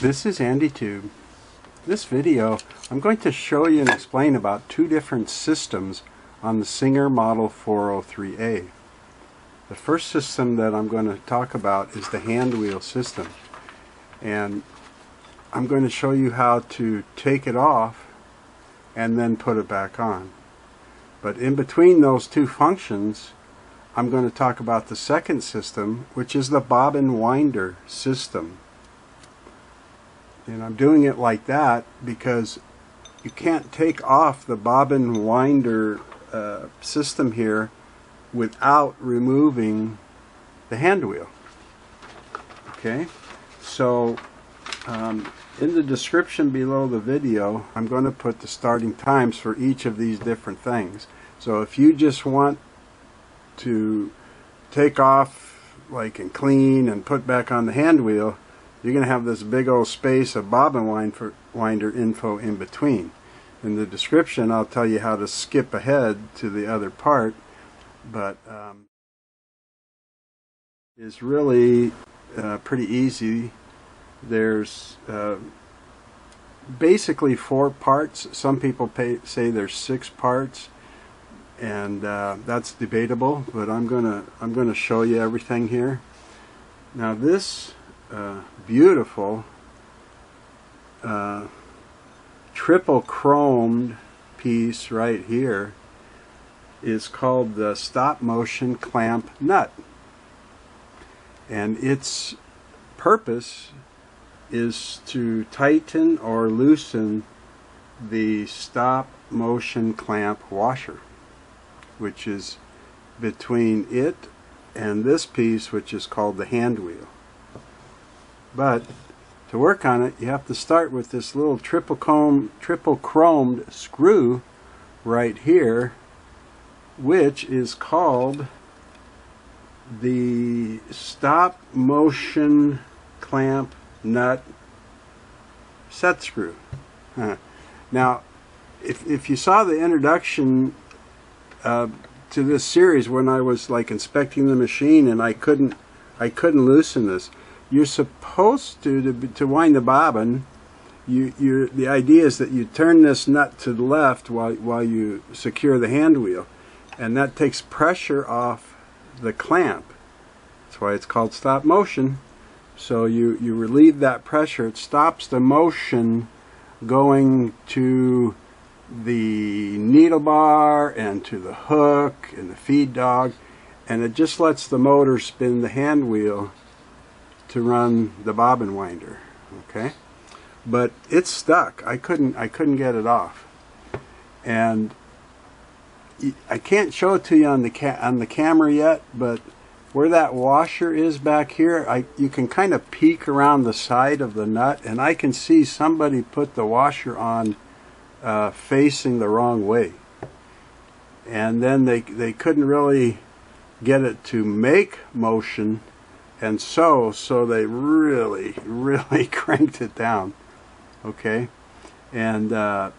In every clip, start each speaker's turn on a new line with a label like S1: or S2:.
S1: This is AndyTube. This video I'm going to show you and explain about two different systems on the Singer Model 403A. The first system that I'm going to talk about is the hand wheel system, and I'm going to show you how to take it off and then put it back on. But in between those two functions, I'm going to talk about the second system, which is the bobbin winder system. And I'm doing it like that because you can't take off the bobbin winder system here without removing the hand wheel. Okay, so in the description below the video, I'm going to put the starting times for each of these different things. So if you just want to take off and clean and put back on the hand wheel, you're going to have this big old space of bobbin winder info in between. In the description, I'll tell you how to skip ahead to the other part, but it's really pretty easy. There's basically 4 parts. Some people say there's 6 parts, and that's debatable. But I'm gonna show you everything here. Now this beautiful triple chromed piece right here is called the stop motion clamp nut, and its purpose is to tighten or loosen the stop motion clamp washer, which is between it and this piece, which is called the hand wheel. But to work on it, you have to start with this little triple chromed screw right here, which is called the stop motion clamp nut set screw. Now, if you saw the introduction to this series when I was inspecting the machine and I couldn't loosen this, you're supposed to wind the bobbin. The idea is that you turn this nut to the left while you secure the hand wheel, and that takes pressure off the clamp. That's why it's called stop motion. So you relieve that pressure. It stops the motion going to the needle bar and to the hook and the feed dog, and it just lets the motor spin the hand wheel to run the bobbin winder. Okay, but it's stuck. I couldn't get it off, and I can't show it to you on the camera yet, but where that washer is back here, you can kind of peek around the side of the nut, and I can see somebody put the washer on facing the wrong way, and then they couldn't really get it to make motion, and so they really cranked it down. Okay, and now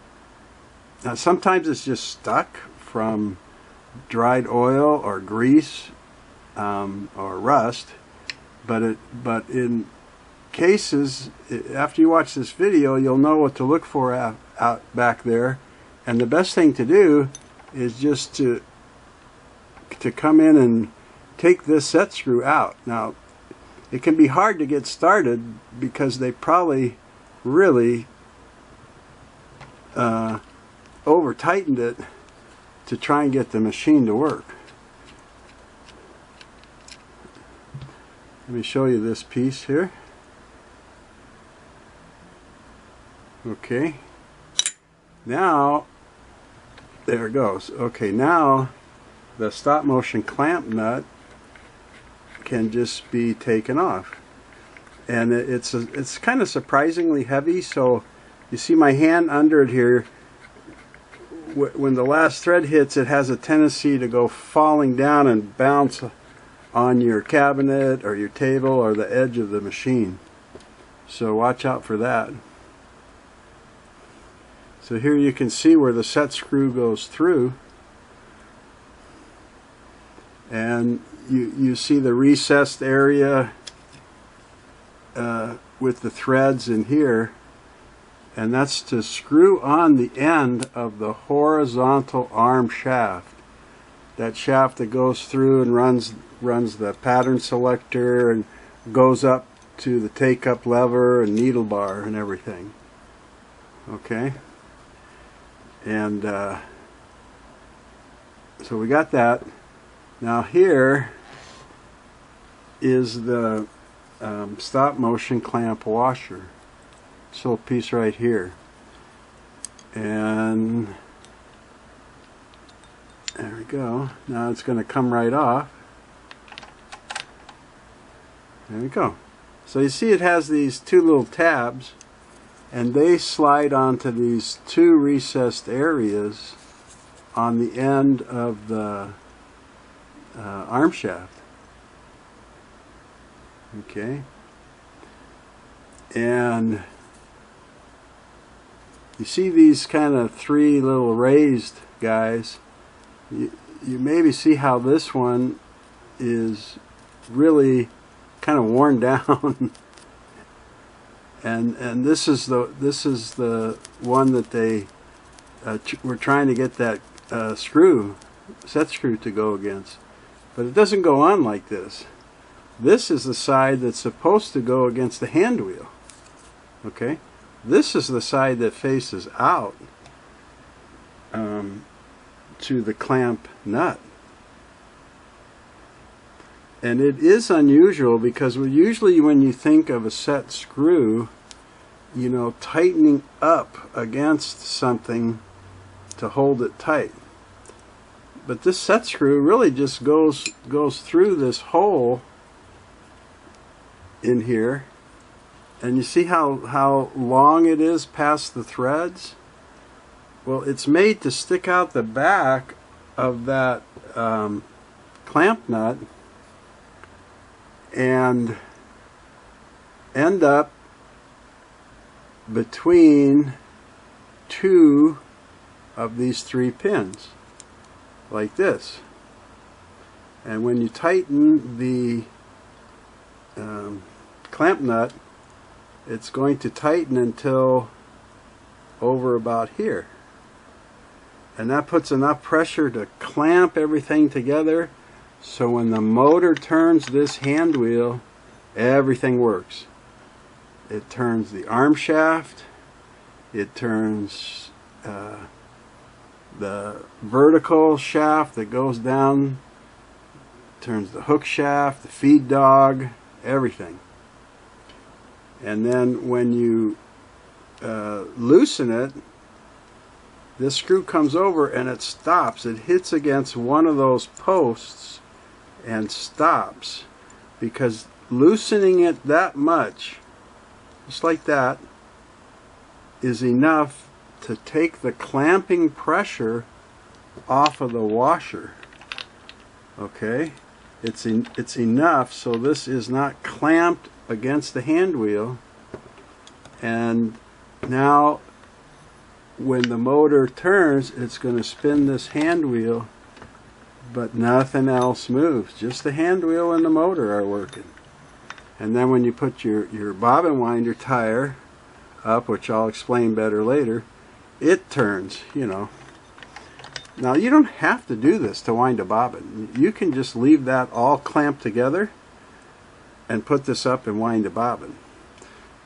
S1: sometimes it's just stuck from dried oil or grease or rust, but in cases, after you watch this video, you'll know what to look for out back there, and the best thing to do is just to come in and take this set screw out. Now, it can be hard to get started because they probably really over tightened it to try and get the machine to work. Let me show you this piece here. Okay, now there it goes. Okay, now the stop motion clamp nut can just be taken off, and it's kind of surprisingly heavy. So you see my hand under it here. When the last thread hits, it has a tendency to go falling down and bounce on your cabinet or your table or the edge of the machine. So watch out for that. So here you can see where the set screw goes through, and you see the recessed area with the threads in here, and that's to screw on the end of the horizontal arm shaft. That shaft that goes through and runs the pattern selector and goes up to the take-up lever and needle bar and everything. Okay, and so we got that. Now here is the stop motion clamp washer. This little piece right here, and there we go. Now it's going to come right off. There we go. So you see it has these two little tabs, and they slide onto these two recessed areas on the end of the arm shaft. Okay. And you see these kind of three little raised guys. You maybe see how this one is really kind of worn down. and this is the one that they were trying to get that set screw to go against, but it doesn't go on like this. This is the side that's supposed to go against the hand wheel. Okay, this is the side that faces out to the clamp nut. And it is unusual because usually when you think of a set screw, you know, tightening up against something to hold it tight. But this set screw really just goes through this hole in here, and you see how long it is past the threads? Well, it's made to stick out the back of that clamp nut and end up between two of these three pins, like this. And when you tighten the clamp nut, it's going to tighten until over about here, and that puts enough pressure to clamp everything together, so when the motor turns this hand wheel, everything works. It turns the arm shaft, it turns the vertical shaft that goes down, turns the hook shaft, the feed dog, everything. And then when you loosen it, this screw comes over and it stops. It hits against one of those posts and stops, because loosening it that much, just like that, is enough to take the clamping pressure off of the washer. Okay, it's enough so this is not clamped against the hand wheel, and now when the motor turns, it's going to spin this hand wheel, but nothing else moves. Just the hand wheel and the motor are working. And then when you put your bobbin winder tire up, which I'll explain better later, it turns, you know. Now you don't have to do this to wind a bobbin. You can just leave that all clamped together and put this up and wind a bobbin.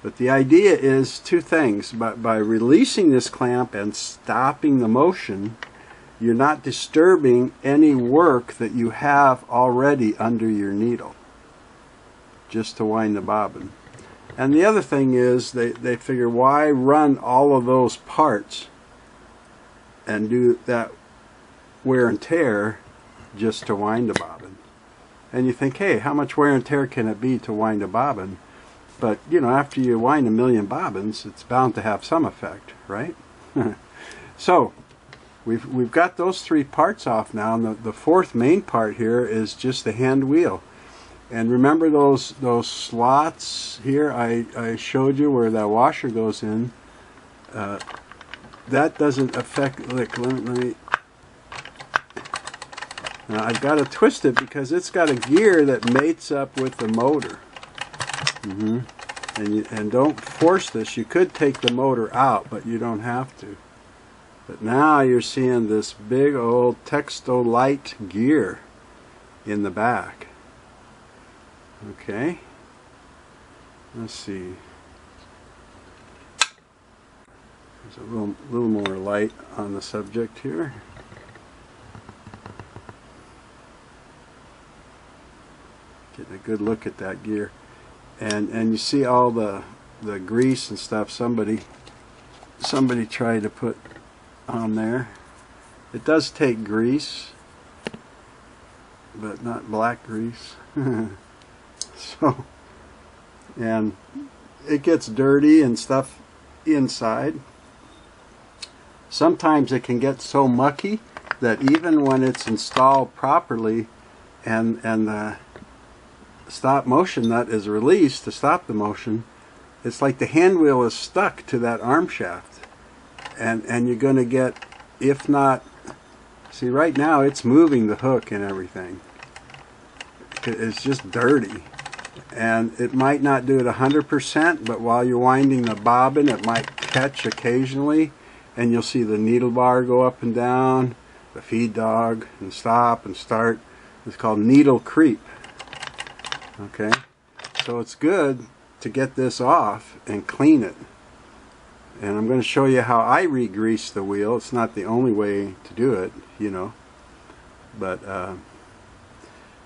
S1: But the idea is two things. By releasing this clamp and stopping the motion, you're not disturbing any work that you have already under your needle, just to wind the bobbin. And the other thing is they figure, why run all of those parts and do that wear and tear just to wind a bobbin? And you think, hey, how much wear and tear can it be to wind a bobbin? But you know, after you wind 1,000,000 bobbins, it's bound to have some effect, right? So we've got those three parts off now, and the fourth main part here is just the hand wheel. And remember those slots here I showed you where that washer goes in? That doesn't affect, let me now I've got to twist it because it's got a gear that mates up with the motor. And don't force this. You could take the motor out, but you don't have to. But now you're seeing this big old Textolite gear in the back. Okay. Let's see. There's a little more light on the subject here. Getting a good look at that gear. And you see all the grease and stuff somebody tried to put on there. It does take grease, but not black grease. So, and it gets dirty and stuff inside. Sometimes it can get so mucky that even when it's installed properly and the stop motion nut is released to stop the motion, it's like the hand wheel is stuck to that arm shaft, and you're going to get, if not, see right now it's moving the hook and everything. It's just dirty, and it might not do it 100%, but while you're winding the bobbin it might catch occasionally, and you'll see the needle bar go up and down, the feed dog, and stop and start. It's called needle creep. Okay, so it's good to get this off and clean it. And I'm going to show you how I re-grease the wheel. It's not the only way to do it, you know. But,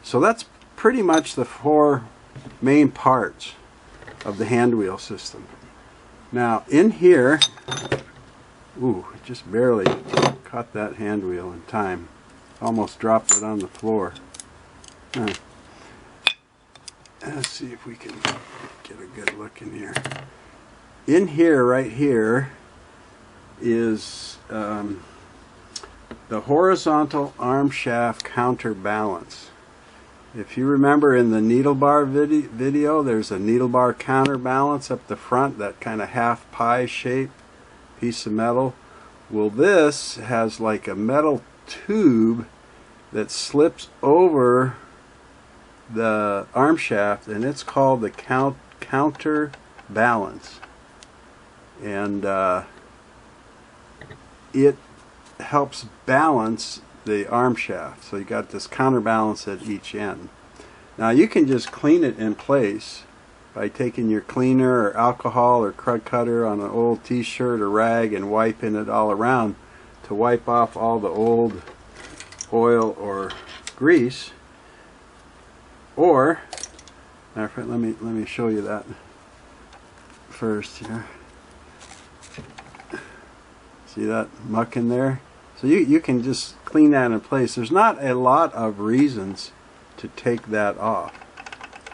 S1: so that's pretty much the 4 main parts of the hand wheel system. Now, in here, ooh, just barely caught that hand wheel in time. Almost dropped it on the floor. Let's see if we can get a good look in here. In here, right here, is the horizontal arm shaft counterbalance. If you remember in the needle bar video, there's a needle bar counterbalance up the front, that kind of half pie shape piece of metal. Well, this has like a metal tube that slips over the arm shaft, and it's called the counterbalance, and it helps balance the arm shaft. So you got this counterbalance at each end. Now you can just clean it in place by taking your cleaner or alcohol or crud cutter on an old t-shirt or rag and wiping it all around to wipe off all the old oil or grease. Or, matter of fact, let me show you that first here. See that muck in there? So you can just clean that in place. There's not a lot of reasons to take that off.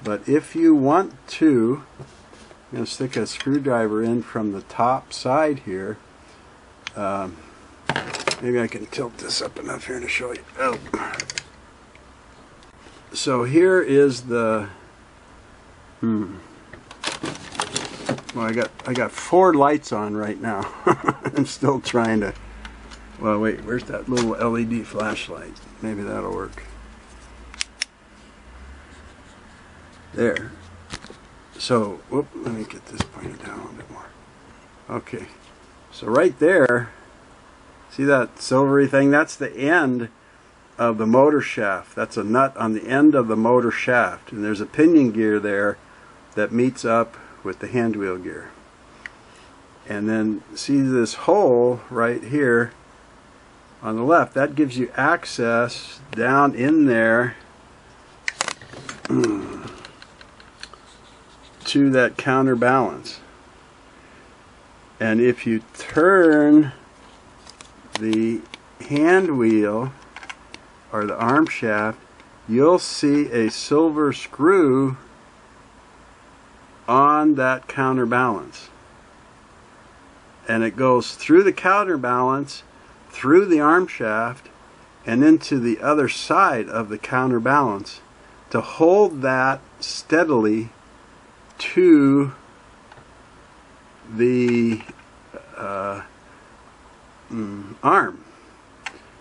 S1: But if you want to, I'm going to stick a screwdriver in from the top side here. Maybe I can tilt this up enough here to show you. Oh. So here is the well, I got 4 lights on right now. I'm still trying to, well, wait, where's that little LED flashlight? Maybe that'll work. There. So, whoop, let me get this pointed down a little bit more. Okay. So right there, see that silvery thing? That's the end of the motor shaft. That's a nut on the end of the motor shaft, and there's a pinion gear there that meets up with the hand wheel gear. And then see this hole right here on the left, that gives you access down in there to that counterbalance. And if you turn the hand wheel or the arm shaft, you'll see a silver screw on that counterbalance, and it goes through the counterbalance, through the arm shaft, and into the other side of the counterbalance to hold that steadily to the arm.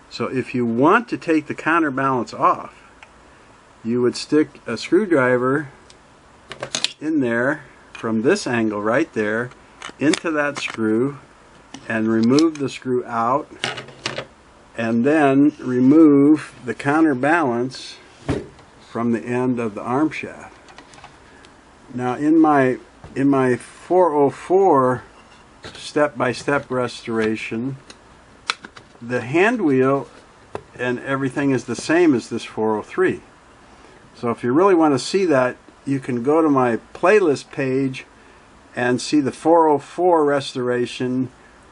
S1: So if you want to take the counterbalance off, you would stick a screwdriver in there from this angle right there into that screw and remove the screw out, and then remove the counterbalance from the end of the arm shaft. Now in my 404 step-by-step restoration, the hand wheel and everything is the same as this 403. So if you really want to see that, you can go to my playlist page and see the 404 restoration,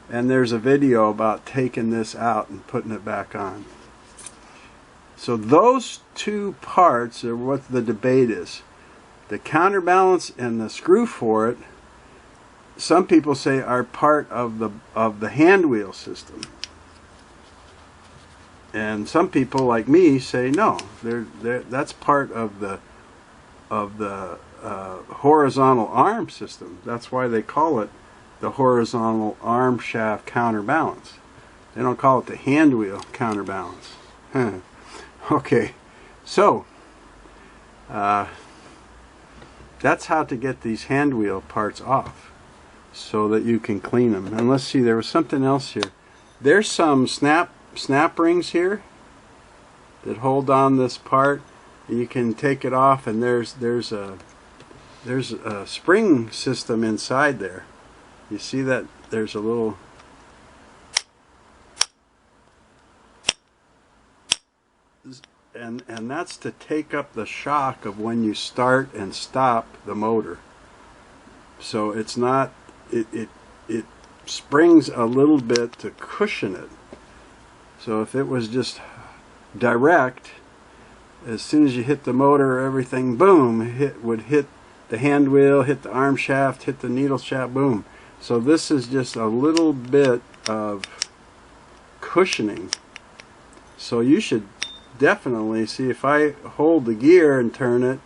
S1: and there's a video about taking this out and putting it back on. So those two parts are what the debate is. The counterbalance and the screw for it, some people say, are part of the hand wheel system. And some people, like me, say no, that's part of the horizontal arm system. That's why they call it the horizontal arm shaft counterbalance. They don't call it the hand wheel counterbalance. Okay, so that's how to get these hand wheel parts off so that you can clean them. And let's see, there was something else here. There's some snap rings here that hold on this part, and you can take it off, and there's a spring system inside there. You see that there's a little and that's to take up the shock of when you start and stop the motor. So it's not, it springs a little bit to cushion it. So if it was just direct, as soon as you hit the motor, everything, boom, would hit the hand wheel, hit the arm shaft, hit the needle shaft, boom. So this is just a little bit of cushioning. So you should definitely see, if I hold the gear and turn it,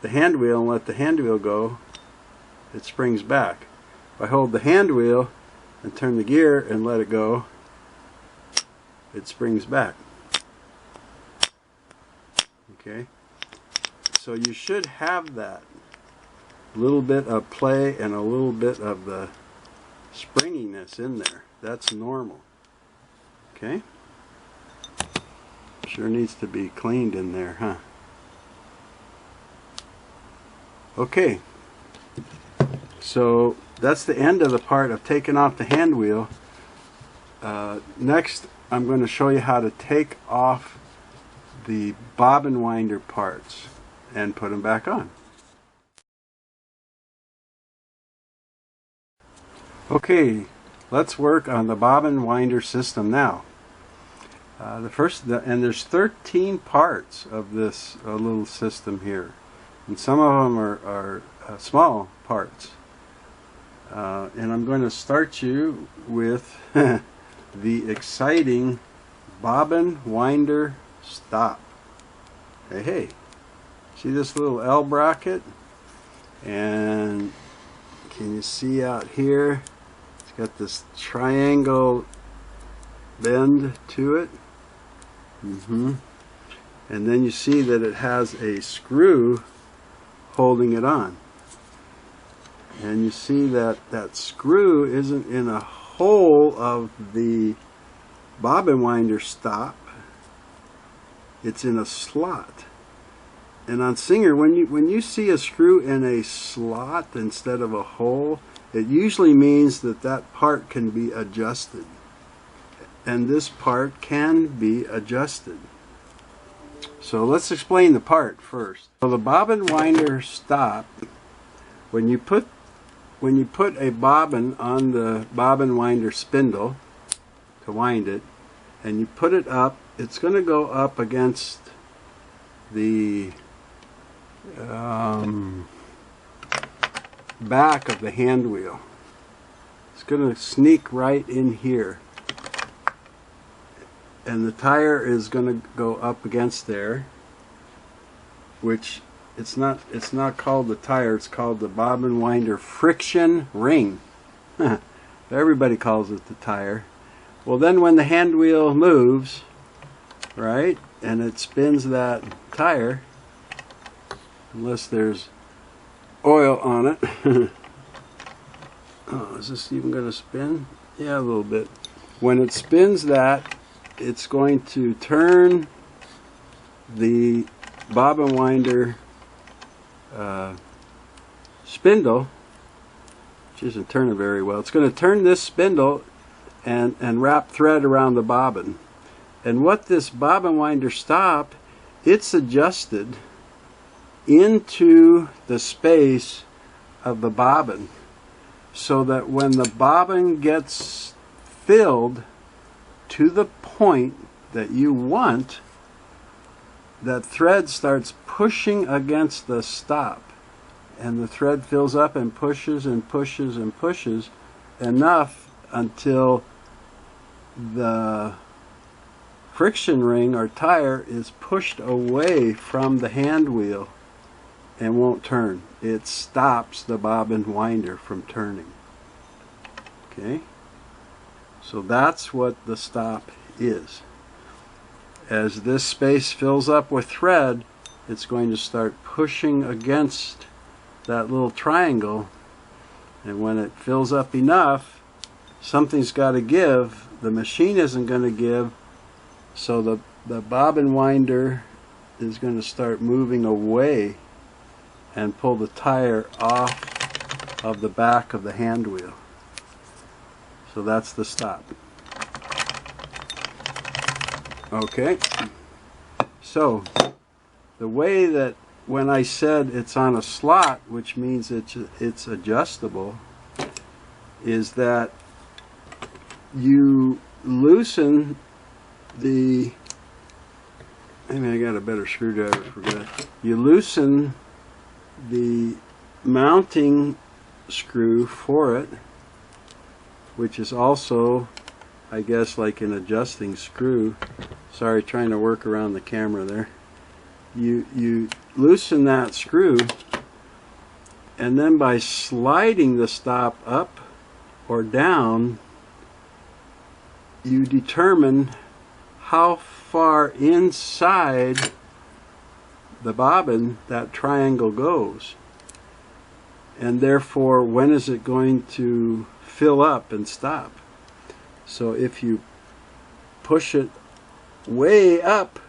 S1: the hand wheel, and let the hand wheel go, it springs back. If I hold the hand wheel and turn the gear and let it go, it springs back. Okay, so you should have that little bit of play and a little bit of the springiness in there. That's normal. Okay, sure needs to be cleaned in there, huh? Okay, so that's the end of the part of taking off the hand wheel. Next, I'm going to show you how to take off the bobbin winder parts and put them back on. Okay, let's work on the bobbin winder system now. And there's 13 parts of this little system here, and some of them are small parts. And I'm going to start you with the exciting bobbin winder stop. Hey, see this little L bracket? And can you see out here? It's got this triangle bend to it. And then you see that it has a screw holding it on. And you see that that screw isn't in a hole of the bobbin winder stop. It's in a slot. And on Singer, when you see a screw in a slot instead of a hole, it usually means that that part can be adjusted. And this part can be adjusted. So let's explain the part first. So the bobbin winder stop, when you put a bobbin on the bobbin winder spindle to wind it, and you put it up, it's going to go up against the back of the hand wheel. It's going to sneak right in here, and the tire is going to go up against there, which it's not called the tire, it's called the bobbin winder friction ring. Everybody calls it the tire. Well, then when the hand wheel moves, right, and it spins that tire, unless there's oil on it. Oh, is this even going to spin? Yeah, a little bit. When it spins that, it's going to turn the bobbin winder spindle, which isn't turning very well. It's going to turn this spindle and wrap thread around the bobbin. And what this bobbin winder stop, it's adjusted into the space of the bobbin, so that when the bobbin gets filled to the point that you want, that thread starts pushing against the stop, and the thread fills up and pushes and pushes and pushes enough until the friction ring or tire is pushed away from the hand wheel and won't turn. It stops the bobbin winder from turning. Okay, so that's what the stop is. As this space fills up with thread, it's going to start pushing against that little triangle, and when it fills up enough, something's got to give. The machine isn't going to give, so the bobbin winder is going to start moving away and pull the tire off of the back of the hand wheel. So that's the stop. Okay, so the way that when I said it's on a slot, which means it's adjustable, is that you loosen the, maybe I got a better screwdriver for that. You loosen the mounting screw for it, which is also, I guess, like an adjusting screw. Sorry, trying to work around the camera there. You loosen that screw, and then by sliding the stop up or down, you determine how far inside the bobbin that triangle goes, and therefore when is it going to fill up and stop. So if you push it way up,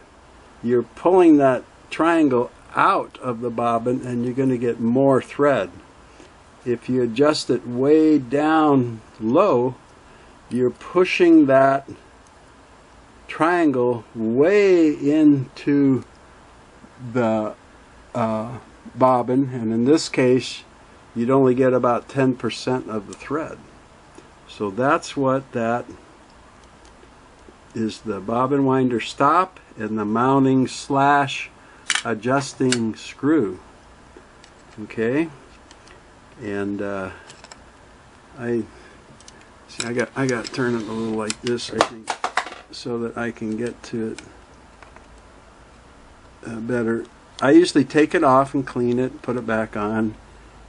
S1: you're pulling that triangle out of the bobbin and you're going to get more thread. If you adjust it way down low, you're pushing that triangle way into the bobbin, and in this case you'd only get about 10% of the thread. So that's what that is, the bobbin winder stop and the mounting slash adjusting screw. Okay, and I got to turn it a little like this, I think, so that I can get to it better. I usually take it off and clean it, put it back on,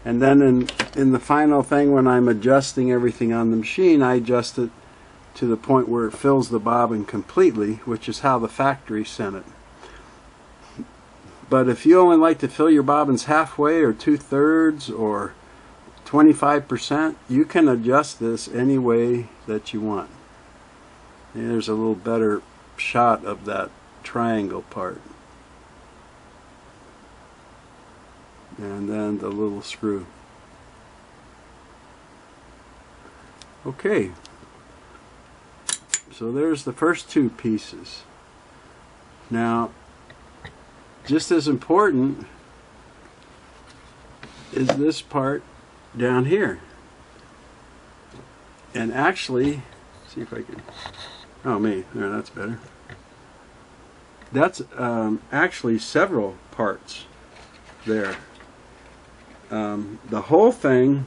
S1: and then in the final thing, when I'm adjusting everything on the machine, I adjust it to the point where it fills the bobbin completely, which is how the factory sent it. But if you only like to fill your bobbins halfway or 2/3 or 25%, you can adjust this any way that you want. And there's a little better shot of that triangle part. And then the little screw. Okay, so there's the first two pieces. Now, just as important is this part down here. And actually, see if I can, oh me, there, that's better. That's actually several parts there. The whole thing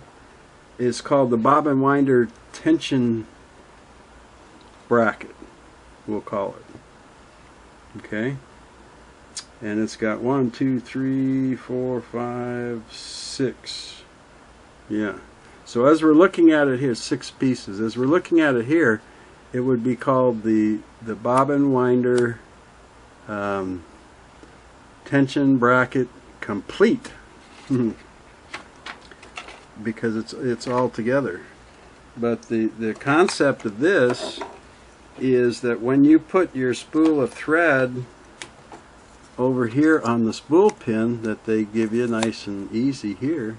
S1: is called the bobbin winder tension bracket, we'll call it. Okay, and it's got 1, 2, 3, 4, 5, 6. Yeah. So as we're looking at it here, 6 pieces. As we're looking at it here, it would be called the bobbin winder tension bracket complete. because it's all together. But the concept of this is that when you put your spool of thread over here on the spool pin that they give you nice and easy here,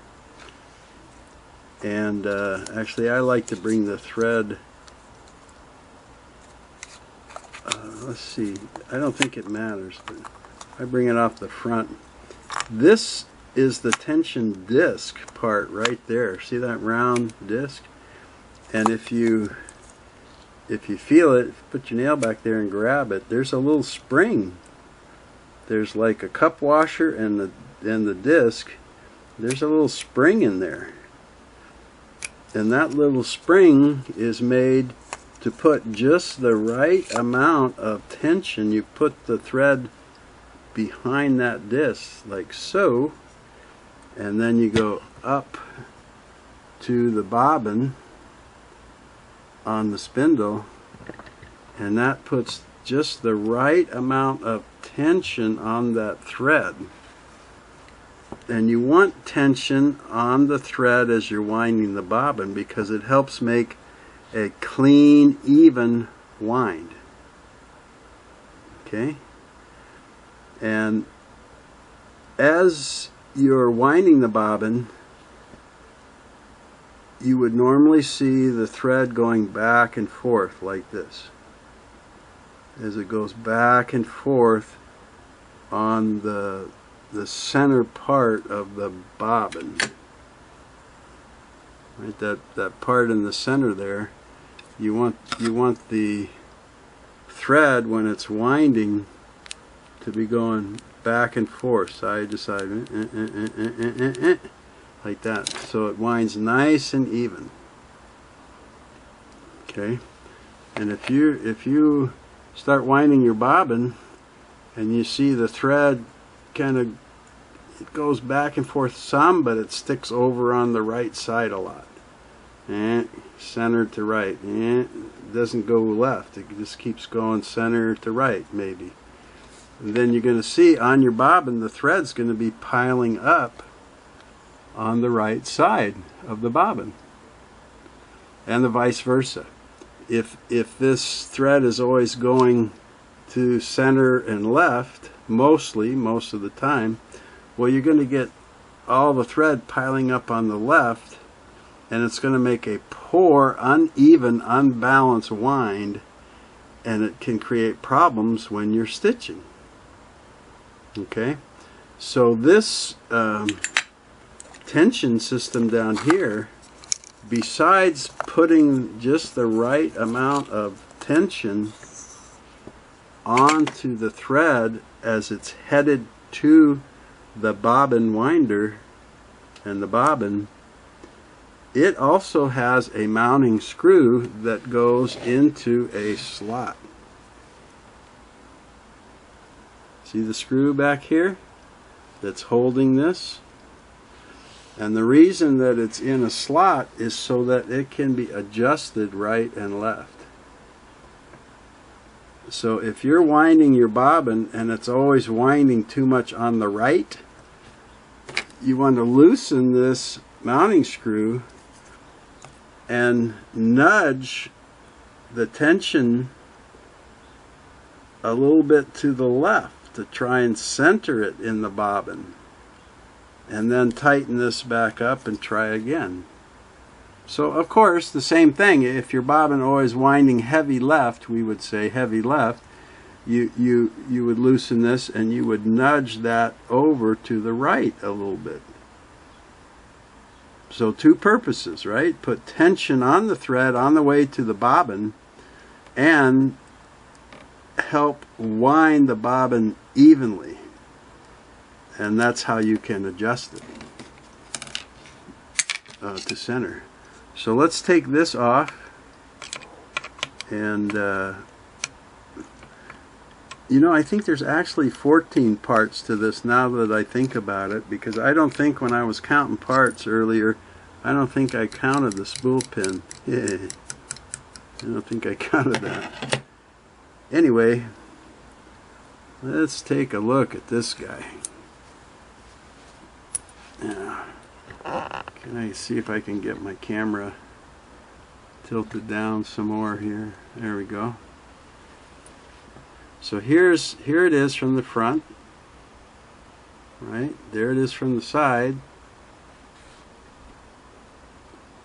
S1: and actually I like to bring the thread, let's see, I don't think it matters, but I bring it off the front. This is the tension disc part right there. See that round disc? And if you feel it, put your nail back there and grab it, there's a little spring. There's like a cup washer and the disc. There's a little spring in there. And that little spring is made to put just the right amount of tension. You put the thread behind that disc like so, and then you go up to the bobbin on the spindle, and that puts just the right amount of tension on that thread. And you want tension on the thread as you're winding the bobbin because it helps make a clean, even wind. Okay? And as you're winding the bobbin, you would normally see the thread going back and forth like this. As it goes back and forth on the center part of the bobbin. Right, that part in the center there, you want the thread when it's winding to be going back and forth, side to side, like that, so it winds nice and even. Okay, and if you start winding your bobbin and you see the thread kind of, it goes back and forth some, but it sticks over on the right side a lot. Center to right. It doesn't go left. It just keeps going center to right, maybe. And then you're going to see on your bobbin the thread's going to be piling up on the right side of the bobbin, and the vice versa. If this thread is always going to center and left, most of the time, well, you're going to get all the thread piling up on the left, and it's going to make a poor, uneven, unbalanced wind, and it can create problems when you're stitching. Okay, so this tension system down here, besides putting just the right amount of tension onto the thread as it's headed to the bobbin winder and the bobbin, it also has a mounting screw that goes into a slot. See the screw back here that's holding this? And the reason that it's in a slot is so that it can be adjusted right and left. So if you're winding your bobbin and it's always winding too much on the right, you want to loosen this mounting screw and nudge the tension a little bit to the left to try and center it in the bobbin, and then tighten this back up and try again. So of course the same thing, if your bobbin always winding heavy left, we would say heavy left, you would loosen this and you would nudge that over to the right a little bit. So two purposes, right? Put tension on the thread on the way to the bobbin and help wind the bobbin evenly. And that's how you can adjust it to center. So let's take this off, and you know, I think there's actually 14 parts to this now that I think about it, because I don't think when I was counting parts earlier, I don't think I counted the spool pin. I don't think I counted that. Anyway, let's take a look at this guy. Yeah. Can I see if I can get my camera tilted down some more here? There we go. So here it is from the front. Right? There it is from the side.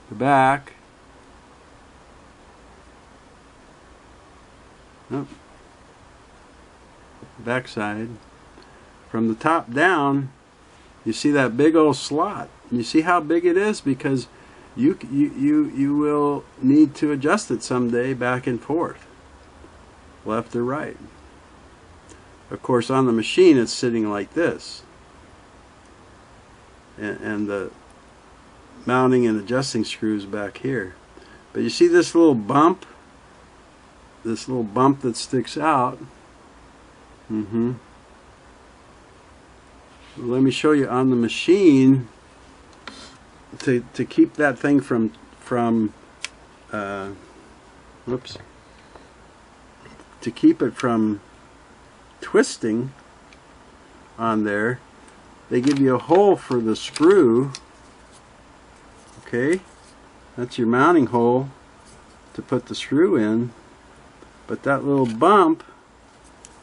S1: The back. Oh. Back side. From the top down, you see that big old slot. You see how big it is? Because you will need to adjust it someday back and forth, left or right. Of course, on the machine it's sitting like this, and the mounting and adjusting screws back here. But you see this little bump? This little bump that sticks out. Let me show you on the machine, to keep that thing from whoops, to keep it from twisting on there, they give you a hole for the screw. Okay, that's your mounting hole to put the screw in, but that little bump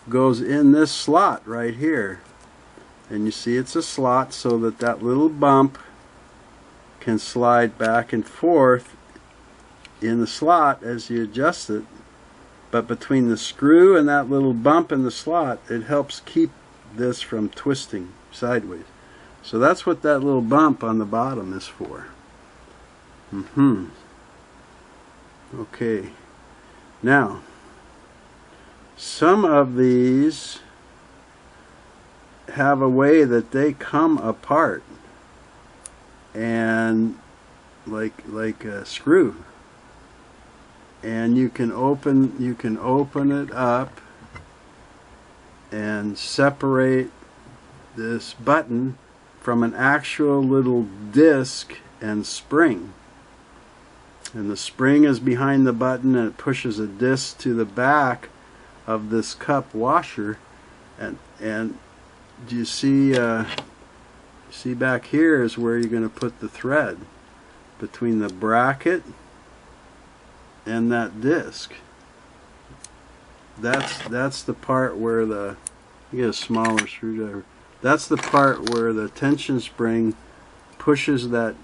S1: goes in this slot right here. And you see it's a slot so that that little bump can slide back and forth in the slot as you adjust it. But between the screw and that little bump in the slot, it helps keep this from twisting sideways. So that's what that little bump on the bottom is for. Okay. Now, some of these have a way that they come apart, and like a screw, and you can open it up and separate this button from an actual little disc and spring. And the spring is behind the button, and it pushes a disc to the back of this cup washer, and do you see back here is where you're going to put the thread between the bracket and that disc. That's the part where you get a smaller screwdriver. That's the part where the tension spring pushes that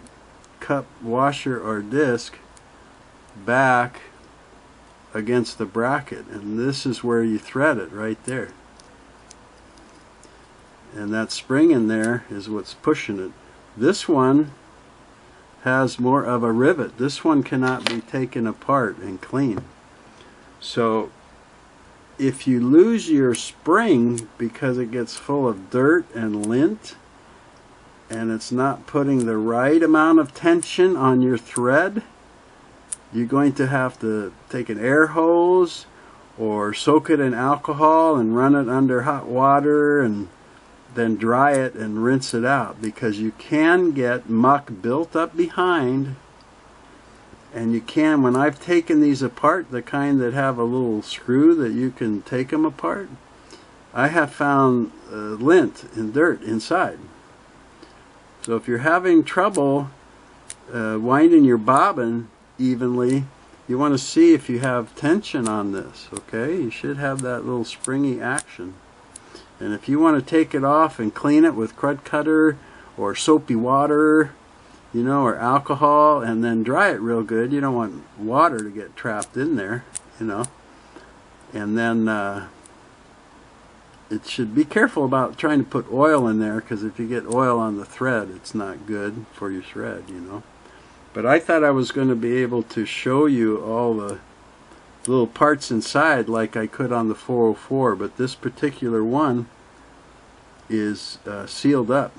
S1: cup washer or disc back against the bracket, and this is where you thread it right there. And that spring in there is what's pushing it. This one has more of a rivet. This one cannot be taken apart and clean. So if you lose your spring because it gets full of dirt and lint, and it's not putting the right amount of tension on your thread, you're going to have to take an air hose or soak it in alcohol and run it under hot water and then dry it and rinse it out, because you can get muck built up behind. And you can, when I've taken these apart, the kind that have a little screw that you can take them apart, I have found lint and dirt inside. So if you're having trouble winding your bobbin evenly, you want to see if you have tension on this. Okay, you should have that little springy action. And if you want to take it off and clean it with crud cutter or soapy water, you know, or alcohol, and then dry it real good, you don't want water to get trapped in there, you know. And then it should be careful about trying to put oil in there, because if you get oil on the thread, it's not good for your thread, you know. But I thought I was going to be able to show you all the little parts inside like I could on the 404, but this particular one is sealed up,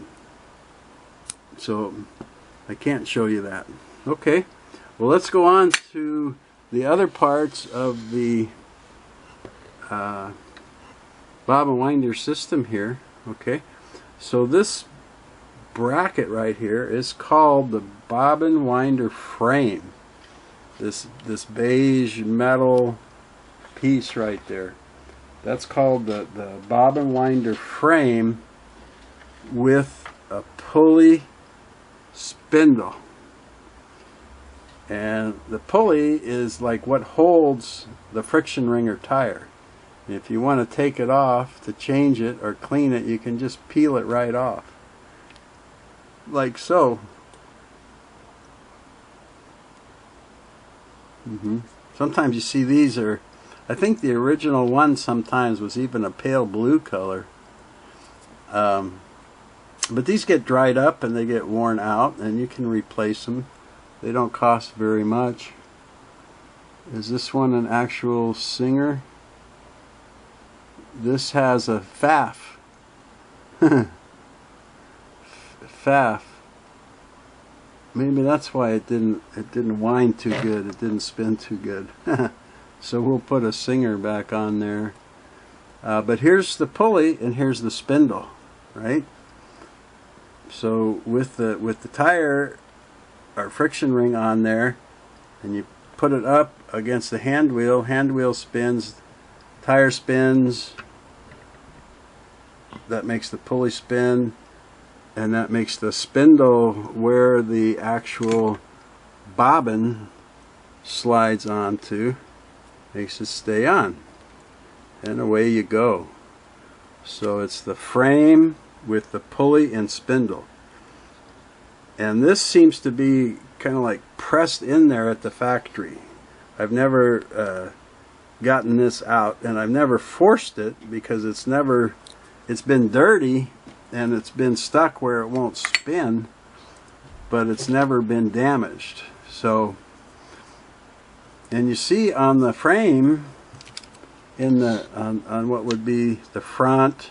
S1: so I can't show you that. Okay, well, let's go on to the other parts of the bobbin winder system here. Okay, so this bracket right here is called the bobbin winder frame. This beige metal piece right there, that's called the bobbin winder frame, with a pulley spindle. And the pulley is like what holds the friction ring or tire. If you want to take it off to change it or clean it, you can just peel it right off. Like so. Sometimes you see these are, I think the original one sometimes was even a pale blue color. But these get dried up and they get worn out, and you can replace them. They don't cost very much. Is this one an actual Singer? This has a faff. Faff. Maybe that's why it didn't wind too good. It didn't spin too good. So we'll put a Singer back on there. But here's the pulley and here's the spindle, right? So with the tire or friction ring on there, and you put it up against the hand wheel spins, tire spins, that makes the pulley spin, and that makes the spindle where the actual bobbin slides onto, makes it stay on, and away you go. So it's the frame with the pulley and spindle, and this seems to be kind of like pressed in there at the factory. I've never gotten this out, and I've never forced it because it's been dirty and it's been stuck where it won't spin, but it's never been damaged. So, and you see on the frame, in the on what would be the front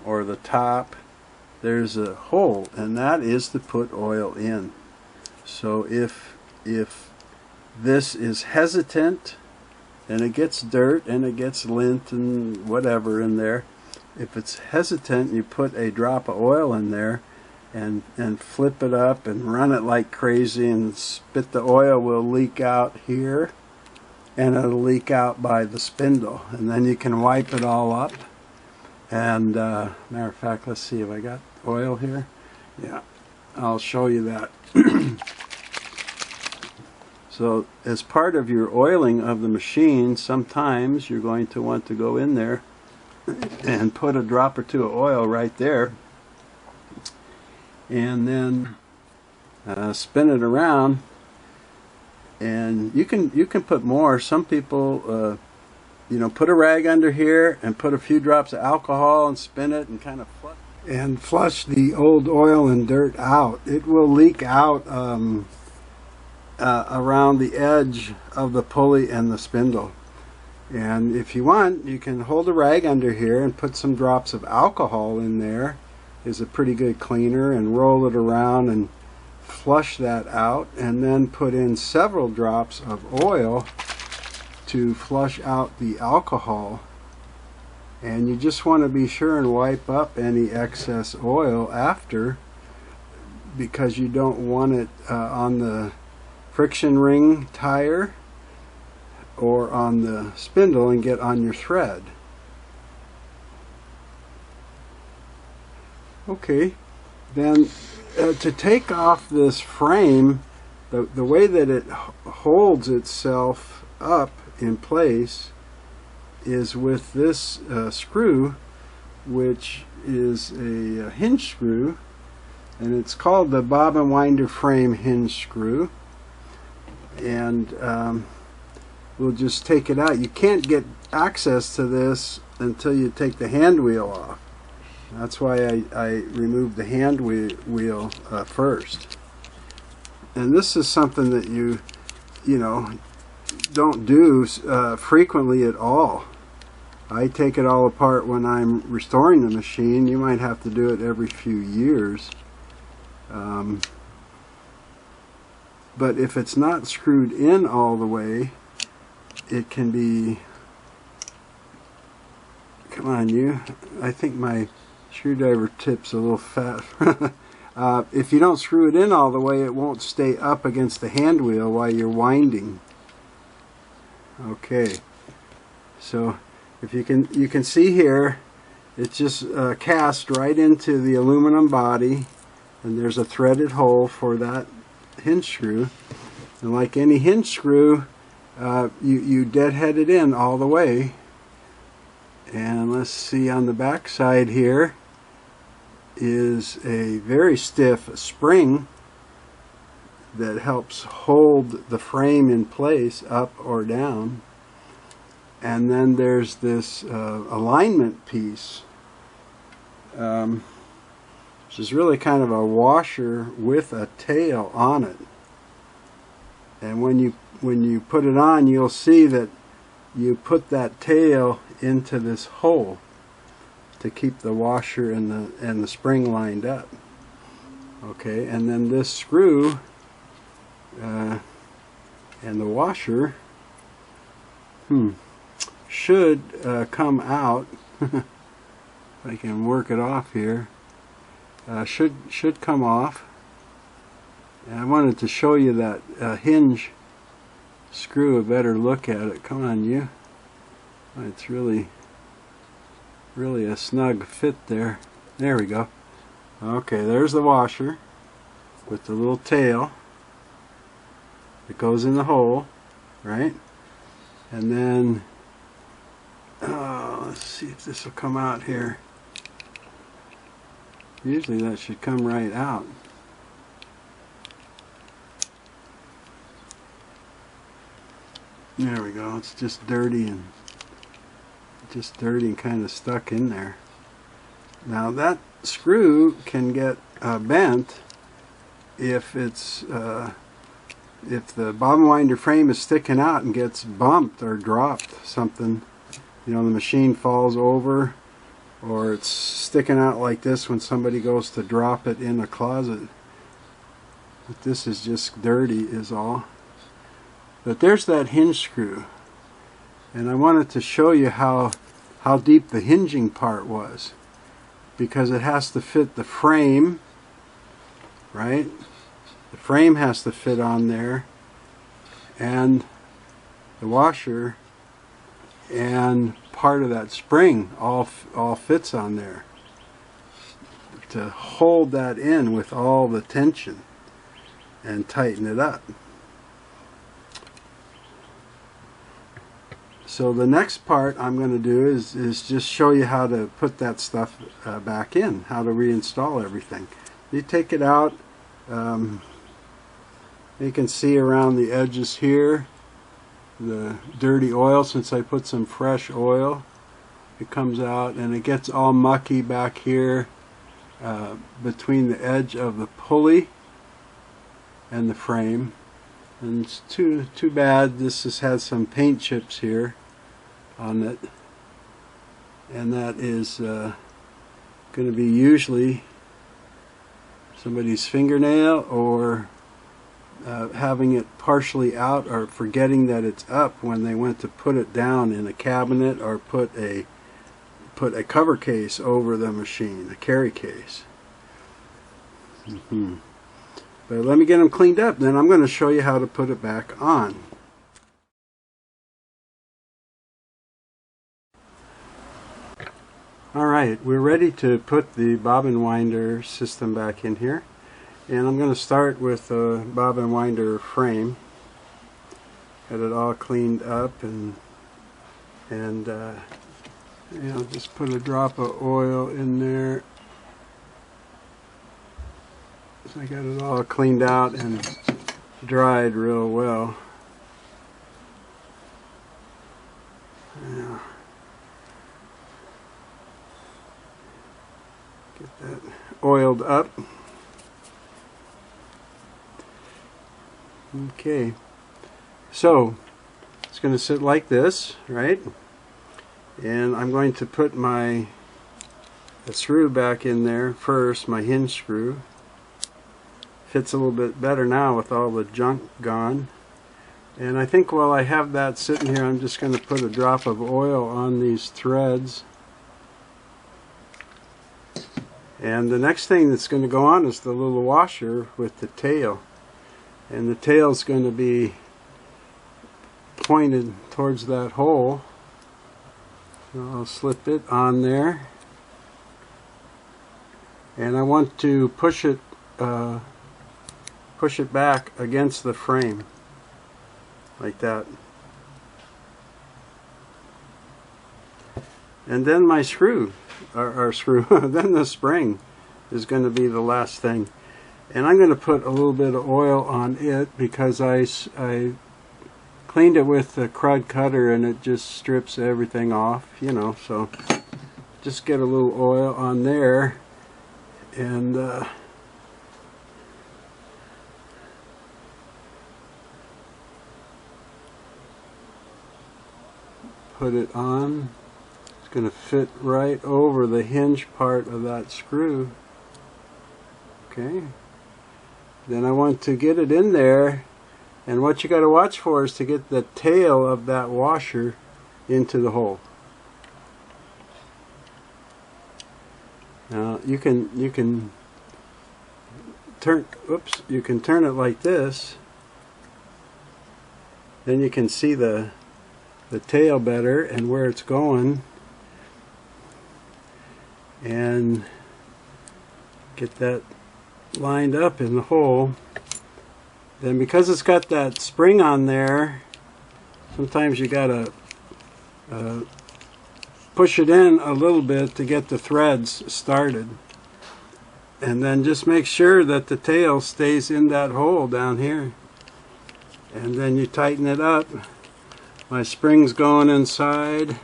S1: or the top, there's a hole, and that is to put oil in. So if this is hesitant and it gets dirt and it gets lint and whatever in there, if it's hesitant, you put a drop of oil in there and flip it up and run it like crazy, and spit the oil will leak out here and it'll leak out by the spindle, and then you can wipe it all up. And matter of fact, let's see if I got oil here. Yeah, I'll show you that. So as part of your oiling of the machine, sometimes you're going to want to go in there and put a drop or two of oil right there, and then spin it around. And you can put more. Some people put a rag under here and put a few drops of alcohol and spin it and kind of flush the old oil and dirt out. It will leak out around the edge of the pulley and the spindle. And if you want, you can hold a rag under here and put some drops of alcohol in there. Is a pretty good cleaner, and roll it around and flush that out, and then put in several drops of oil to flush out the alcohol. And you just want to be sure and wipe up any excess oil after, because you don't want it on the friction ring tire or on the spindle and get on your thread. Okay, then to take off this frame, the way that it holds itself up in place is with this screw, which is a hinge screw, and it's called the bobbin winder frame hinge screw. And we'll just take it out. You can't get access to this until you take the hand wheel off. That's why I removed the hand wheel first. And this is something that you don't do frequently at all. I take it all apart when I'm restoring the machine. You might have to do it every few years. But if it's not screwed in all the way, it can be... Come on, you. I think my screwdriver tip's a little fat. If you don't screw it in all the way, it won't stay up against the hand wheel while you're winding. Okay, so if you can see here, it's just cast right into the aluminum body, and there's a threaded hole for that hinge screw. And like any hinge screw, you deadhead it in all the way. And let's see, on the back side here is a very stiff spring that helps hold the frame in place up or down. And then there's this alignment piece, which is really kind of a washer with a tail on it. And when you put it on, you'll see that you put that tail into this hole to keep the washer and the spring lined up. Okay, and then this screw and the washer should come out. If I can work it off here, should come off. And I wanted to show you that hinge screw a better look at it. Come on, you. It's really a snug fit there. There we go. Okay, there's the washer with the little tail. It goes in the hole, right? And then let's see if this will come out here. Usually that should come right out. There we go. It's just dirty and kind of stuck in there. Now that screw can get bent if it's if the bobbin winder frame is sticking out and gets bumped or dropped. Something, you know, the machine falls over, or it's sticking out like this when somebody goes to drop it in a closet. But this is just dirty is all. But there's that hinge screw, and I wanted to show you how deep the hinging part was, because it has to fit the frame, right? The frame has to fit on there, and the washer and part of that spring all fits on there to hold that in with all the tension and tighten it up. So the next part I'm going to do is just show you how to put that stuff back in, how to reinstall everything. You take it out, you can see around the edges here the dirty oil. Since I put some fresh oil, it comes out and it gets all mucky back here between the edge of the pulley and the frame. And it's too bad this has had some paint chips here on it, and that is going to be usually somebody's fingernail, or having it partially out, or forgetting that it's up when they went to put it down in a cabinet, or put a cover case over the machine, a carry case. But let me get them cleaned up, then I'm going to show you how to put it back on. Alright, we're ready to put the bobbin winder system back in here. And I'm going to start with the bobbin winder frame. Got it all cleaned up, and you know, just put a drop of oil in there. So I got it all cleaned out and dried real well. Yeah. Get that oiled up. Okay, so it's going to sit like this, right? And I'm going to put my screw back in there first, my hinge screw. Fits a little bit better now with all the junk gone. And I think while I have that sitting here, I'm just going to put a drop of oil on these threads. And the next thing that's going to go on is the little washer with the tail. And the tail's going to be pointed towards that hole. So I'll slip it on there. And I want to push it push it back against the frame like that. And then my screw, then the spring is going to be the last thing. And I'm going to put a little bit of oil on it because I cleaned it with the crud cutter and it just strips everything off, you know. So just get a little oil on there and put it on. It's going to fit right over the hinge part of that screw. Okay. Then I want to get it in there, and what you got to watch for is to get the tail of that washer into the hole. Now you can turn it like this, then you can see the tail better and where it's going, and get that lined up in the hole. Then because it's got that spring on there, sometimes you gotta push it in a little bit to get the threads started, and then just make sure that the tail stays in that hole down here, and then you tighten it up. My spring's going inside,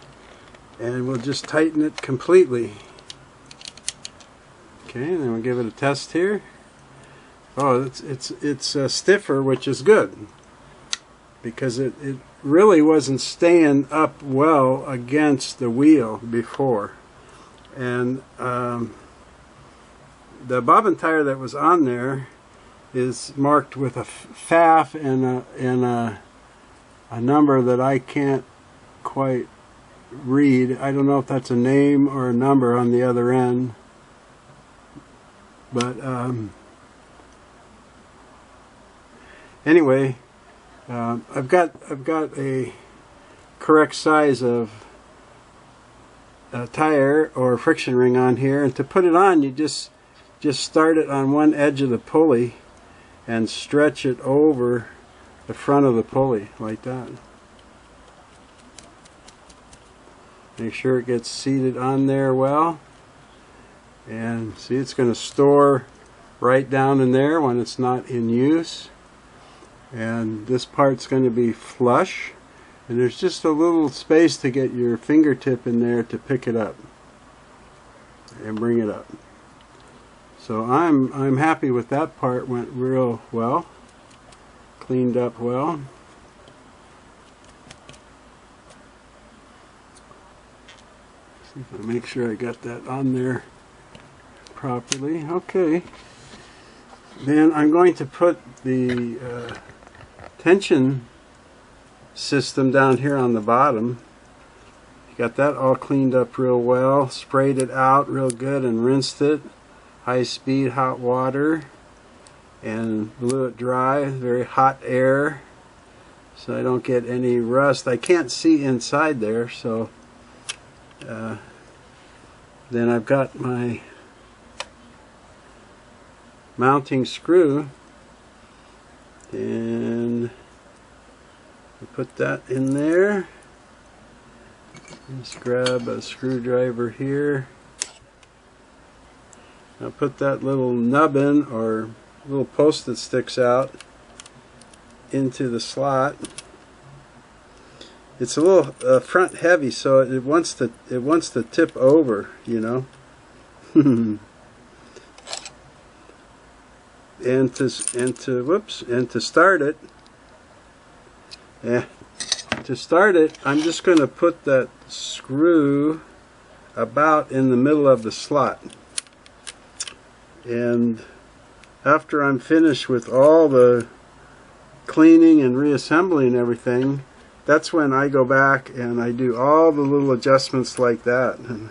S1: and we'll just tighten it completely. Okay, and then we'll give it a test here. Oh, it's stiffer, which is good, because it really wasn't staying up well against the wheel before. And the bobbin tire that was on there is marked with a FAF and a number that I can't quite read. I don't know if that's a name or a number on the other end, but anyway, I've got a correct size of tire or friction ring on here, and to put it on, you just start it on one edge of the pulley and stretch it over the front of the pulley like that. Make sure it gets seated on there well, and see, it's going to store right down in there when it's not in use. And this part's going to be flush, and there's just a little space to get your fingertip in there to pick it up and bring it up. So I'm happy with that part. Went real well, cleaned up well. See if I make sure I got that on there properly. Okay, then I'm going to put the tension system down here on the bottom. Got that all cleaned up real well, sprayed it out real good and rinsed it, high speed hot water, and blew it dry, very hot air, so I don't get any rust. I can't see inside there, so then I've got my mounting screw, and I put that in there. Just grab a screwdriver here. I'll put that little nubbin or little post that sticks out into the slot. It's a little front heavy, so it wants to tip over, you know. and to start it, I'm just going to put that screw about in the middle of the slot. And after I'm finished with all the cleaning and reassembling everything, that's when I go back and I do all the little adjustments like that and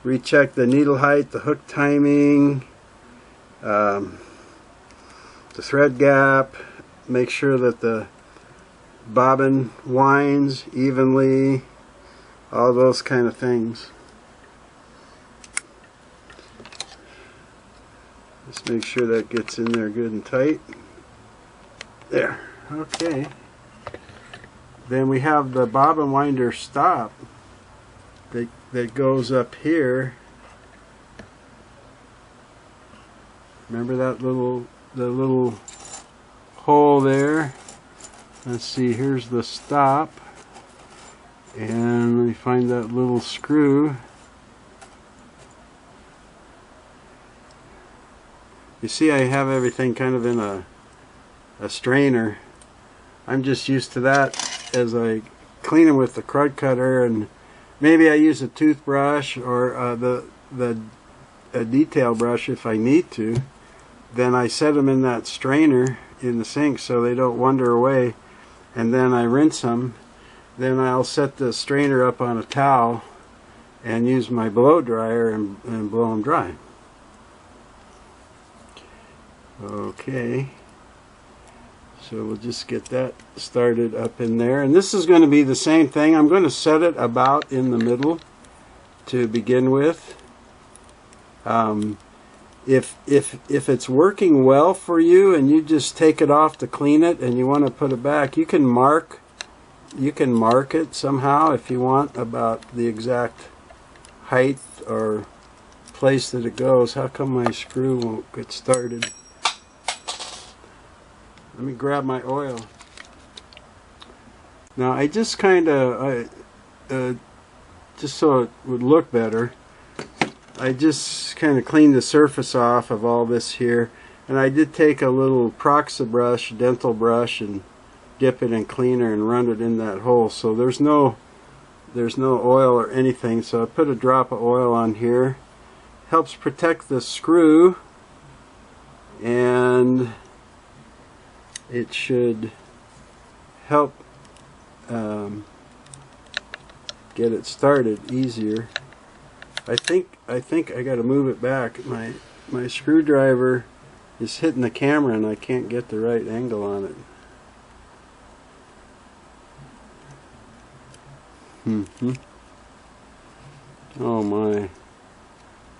S1: recheck the needle height, the hook timing, the thread gap, make sure that the bobbin winds evenly, all those kind of things. Just make sure that gets in there good and tight. There. Okay. Then we have the bobbin winder stop that goes up here. Remember that little hole there? Let's see, here's the stop. And let me find that little screw. You see, I have everything kind of in a strainer. I'm just used to that as I clean them with the crud cutter, and maybe I use a toothbrush or a detail brush if I need to. Then I set them in that strainer in the sink so they don't wander away, and then I rinse them. Then I'll set the strainer up on a towel and use my blow dryer and blow them dry. Okay, so we'll just get that started up in there, and this is going to be the same thing. I'm going to set it about in the middle to begin with. If it's working well for you and you just take it off to clean it and you want to put it back, you can mark it somehow if you want about the exact height or place that it goes. How come my screw won't get started? Let me grab my oil. Now I just kind of, just so it would look better, I just kind of cleaned the surface off of all this here, and I did take a little Proxa brush, dental brush, and dip it in cleaner and run it in that hole. So there's no oil or anything. So I put a drop of oil on here. Helps protect the screw, and it should help get it started easier. I think I got to move it back. My screwdriver is hitting the camera and I can't get the right angle on it. Oh my.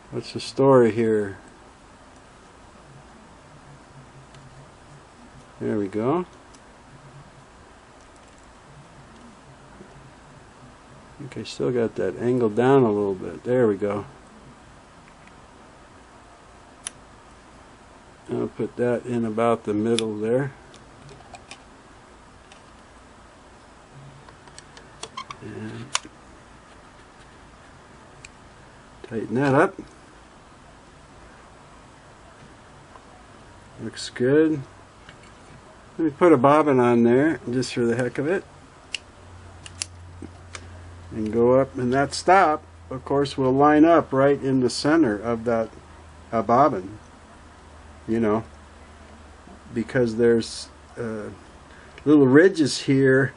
S1: What's the story here? There we go. I think I still got that angle down a little bit. There we go. I'll put that in about the middle there. And tighten that up. Looks good. Let me put a bobbin on there just for the heck of it. And go up, and that stop, of course, will line up right in the center of that bobbin. You know, because there's little ridges here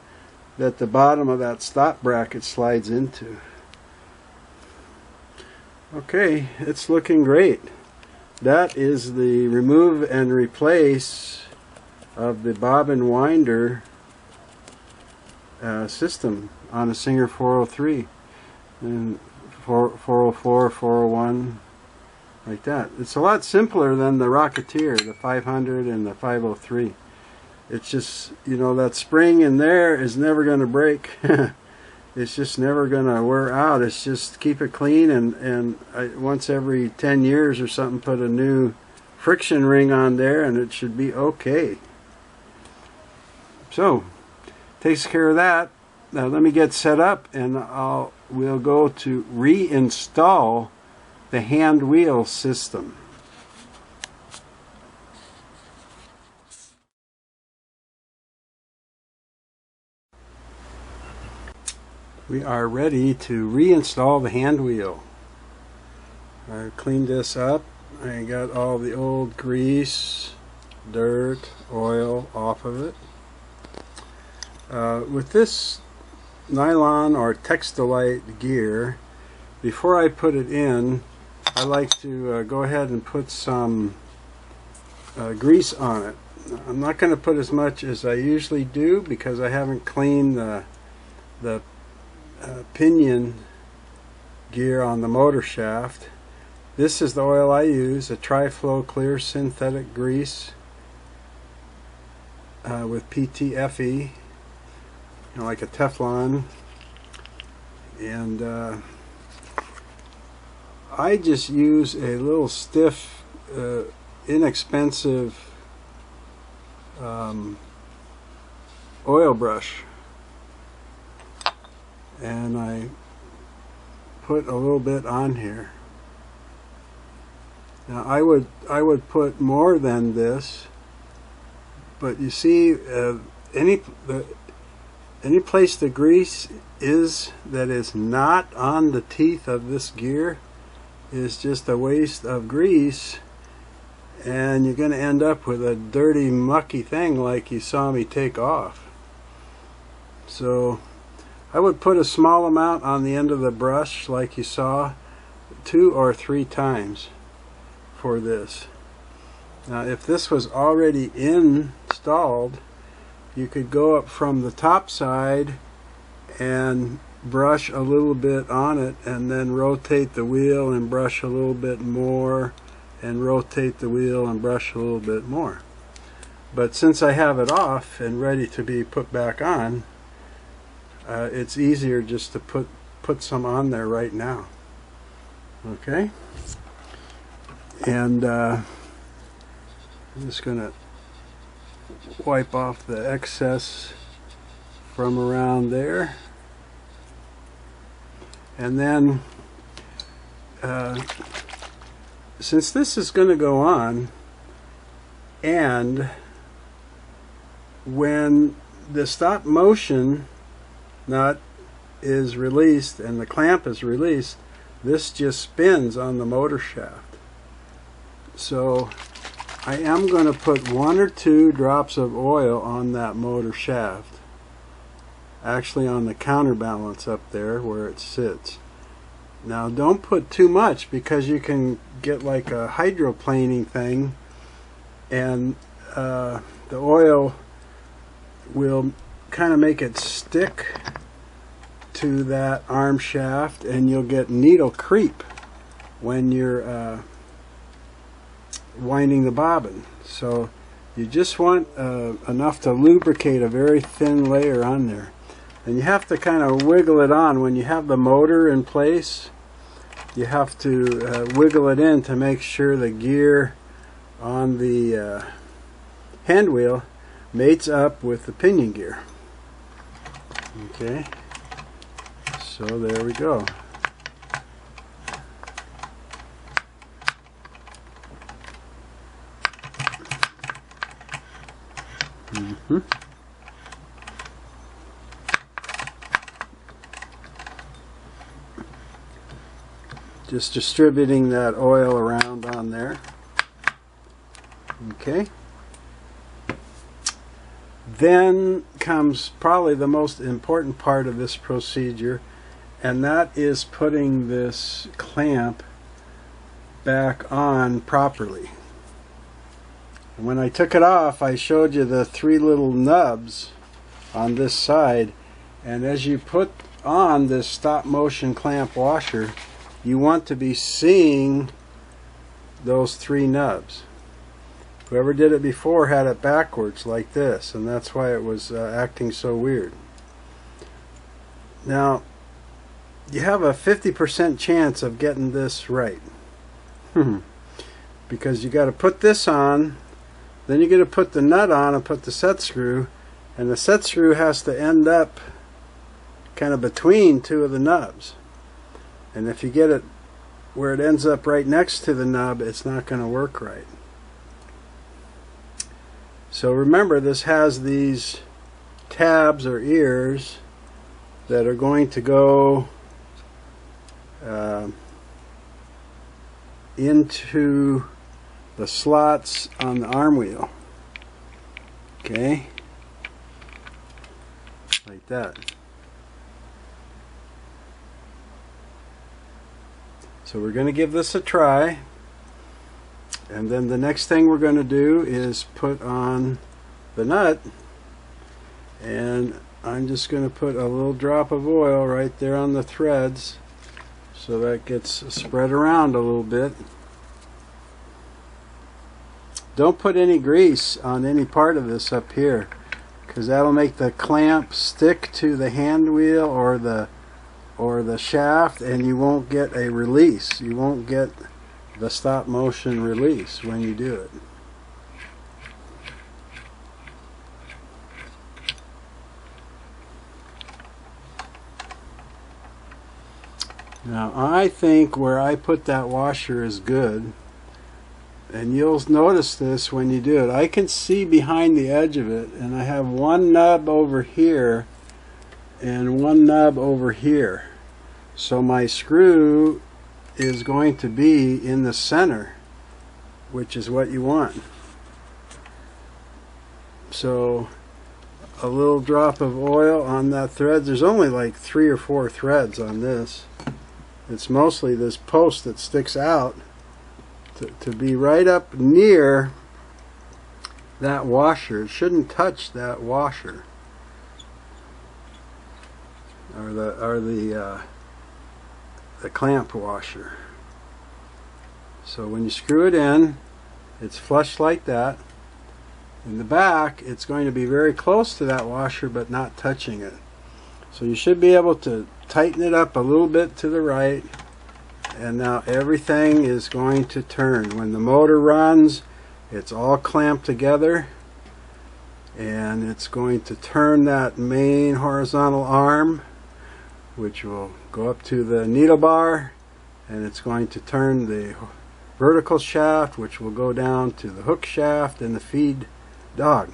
S1: that the bottom of that stop bracket slides into. Okay, it's looking great. That is the remove and replace of the bobbin winder system on a Singer 403 and 404, 401, like that. It's a lot simpler than the Rocketeer, the 500 and the 503. It's just, you know, that spring in there is never going to break. It's just never going to wear out. It's just keep it clean, and once every 10 years or something, put a new friction ring on there and it should be okay. So, takes care of that. Now let me get set up, and we'll go to reinstall the hand wheel system. We are ready to reinstall the hand wheel. I cleaned this up. I got all the old grease, dirt, oil off of it. With this nylon or Textilite gear, before I put it in, I like to go ahead and put some grease on it. I'm not going to put as much as I usually do because I haven't cleaned the pinion gear on the motor shaft. This is the oil I use, a Tri-Flow Clear Synthetic Grease with PTFE, like a Teflon. And I just use a little stiff, inexpensive oil brush, and I put a little bit on here. Now I would put more than this, but you see, any place the grease is that is not on the teeth of this gear is just a waste of grease, and you're going to end up with a dirty, mucky thing like you saw me take off. So I would put a small amount on the end of the brush like you saw 2 or 3 times for this. Now if this was already installed, you could go up from the top side and brush a little bit on it, and then rotate the wheel and brush a little bit more, and rotate the wheel and brush a little bit more. But since I have it off and ready to be put back on, it's easier just to put some on there right now. Okay, and I'm just gonna wipe off the excess from around there, and then since this is going to go on, and when the stop motion nut is released and the clamp is released, this just spins on the motor shaft. So I am going to put 1 or 2 drops of oil on that motor shaft, actually on the counterbalance up there where it sits. Now don't put too much, because you can get like a hydroplaning thing, and the oil will kind of make it stick to that arm shaft, and you'll get needle creep when you're winding the bobbin. So you just want enough to lubricate a very thin layer on there, and you have to kind of wiggle it on when you have the motor in place. You have to wiggle it in to make sure the gear on the hand wheel mates up with the pinion gear. Okay, so there we go. Just distributing that oil around on there. Okay. Then comes probably the most important part of this procedure, and that is putting this clamp back on properly. And when I took it off, I showed you the 3 little nubs on this side, and as you put on this stop motion clamp washer, you want to be seeing those 3 nubs. Whoever did it before had it backwards like this, and that's why it was acting so weird. Now you have a 50% chance of getting this right because you got to put this on, then you got to put the nut on and put the set screw, and the set screw has to end up kind of between 2 of the nubs. And if you get it where it ends up right next to the nub, it's not going to work right. So remember, this has these tabs or ears that are going to go into the slots on the arm wheel. Okay, like that. So we're going to give this a try, and then the next thing we're going to do is put on the nut, and I'm just going to put a little drop of oil right there on the threads so that gets spread around a little bit. Don't put any grease on any part of this up here, because that'll make the clamp stick to the hand wheel or the shaft, and you won't get a release. You won't get the stop motion release when you do it. Now I think where I put that washer is good, and you'll notice this when you do it. I can see behind the edge of it, and I have one nub over here and one nub over here. So my screw is going to be in the center, which is what you want. So a little drop of oil on that thread. There's only like 3 or 4 threads on this. It's mostly this post that sticks out to be right up near that washer. It shouldn't touch that washer or the clamp washer. So when you screw it in, it's flush like that. In the back, it's going to be very close to that washer but not touching it. So you should be able to tighten it up a little bit to the right, and now everything is going to turn. When the motor runs, it's all clamped together, and it's going to turn that main horizontal arm, which will go up to the needle bar, and it's going to turn the vertical shaft, which will go down to the hook shaft and the feed dog.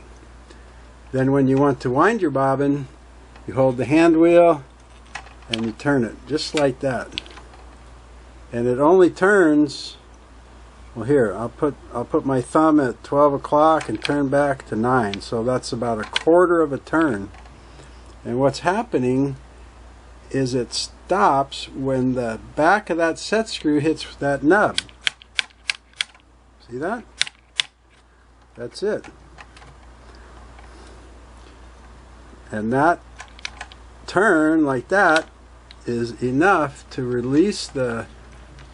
S1: Then when you want to wind your bobbin, you hold the hand wheel and you turn it just like that. And it only turns, well, here, I'll put my thumb at 12 o'clock and turn back to 9, so that's about 1/4 of a turn. And what's happening is it stops when the back of that set screw hits that nub. See that? That's it. And that turn like that is enough to release the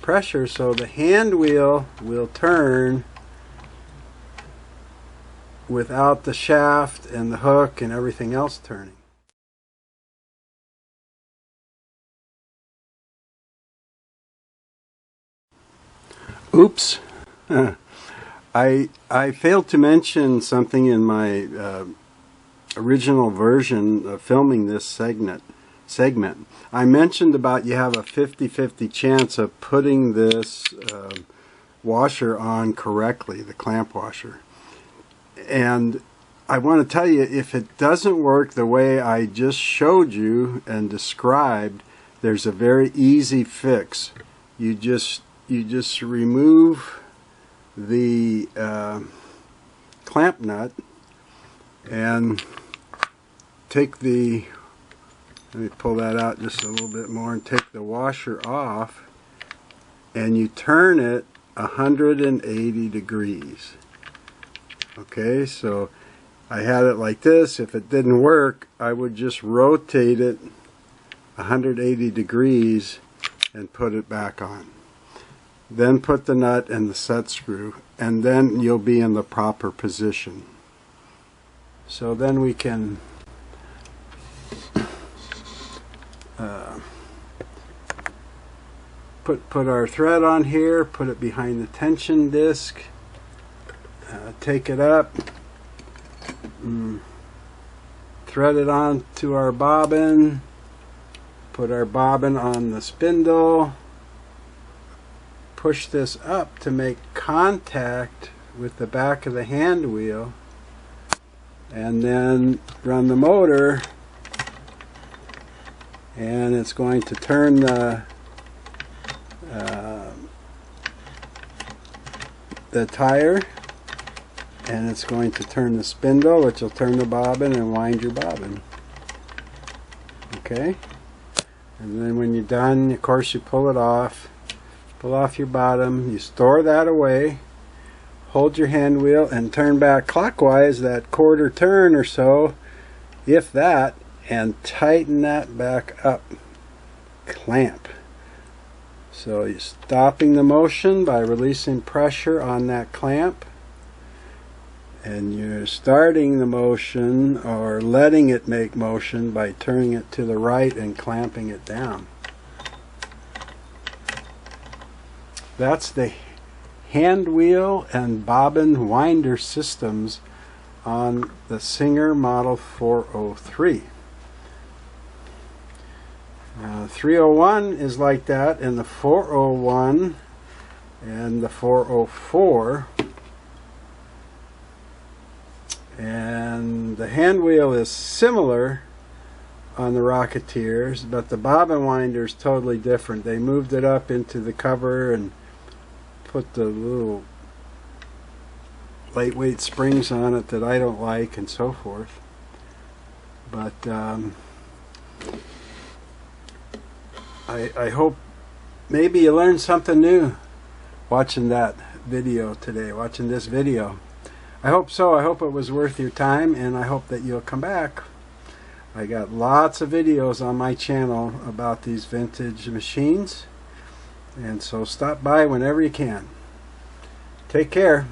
S1: pressure, so the hand wheel will turn without the shaft and the hook and everything else turning. Oops. I failed to mention something in my original version of filming this segment. I mentioned about you have a 50-50 chance of putting this washer on correctly, the clamp washer. And I want to tell you, if it doesn't work the way I just showed you and described, there's a very easy fix. You just remove the clamp nut and take the, let me pull that out just a little bit more, and take the washer off, and you turn it 180 degrees. Okay, so I had it like this. If it didn't work, I would just rotate it 180 degrees and put it back on. Then put the nut and the set screw, and then you'll be in the proper position. So then we can put our thread on here, put it behind the tension disc, take it up, thread it on to our bobbin, put our bobbin on the spindle, push this up to make contact with the back of the hand wheel, and then run the motor, and it's going to turn the tire, and it's going to turn the spindle, which will turn the bobbin and wind your bobbin. Okay, and then when you're done, of course, you pull it off, pull off your bottom, you store that away, hold your hand wheel and turn back clockwise that 1/4 turn or so, if that, and tighten that back up. Clamp. So you're stopping the motion by releasing pressure on that clamp, and you're starting the motion or letting it make motion by turning it to the right and clamping it down. That's the Handwheel and Bobbin winder systems on the Singer Model 403. 301 is like that, and the 401 and the 404, and the handwheel is similar on the Rocketeers, but the bobbin winder is totally different. They moved it up into the cover and put the little lightweight springs on it that I don't like, and so forth. But I hope maybe you learned something new watching that video today, watching this video. I hope so. I hope it was worth your time, and I hope that you'll come back. I got lots of videos on my channel about these vintage machines, and so stop by whenever you can. Take care.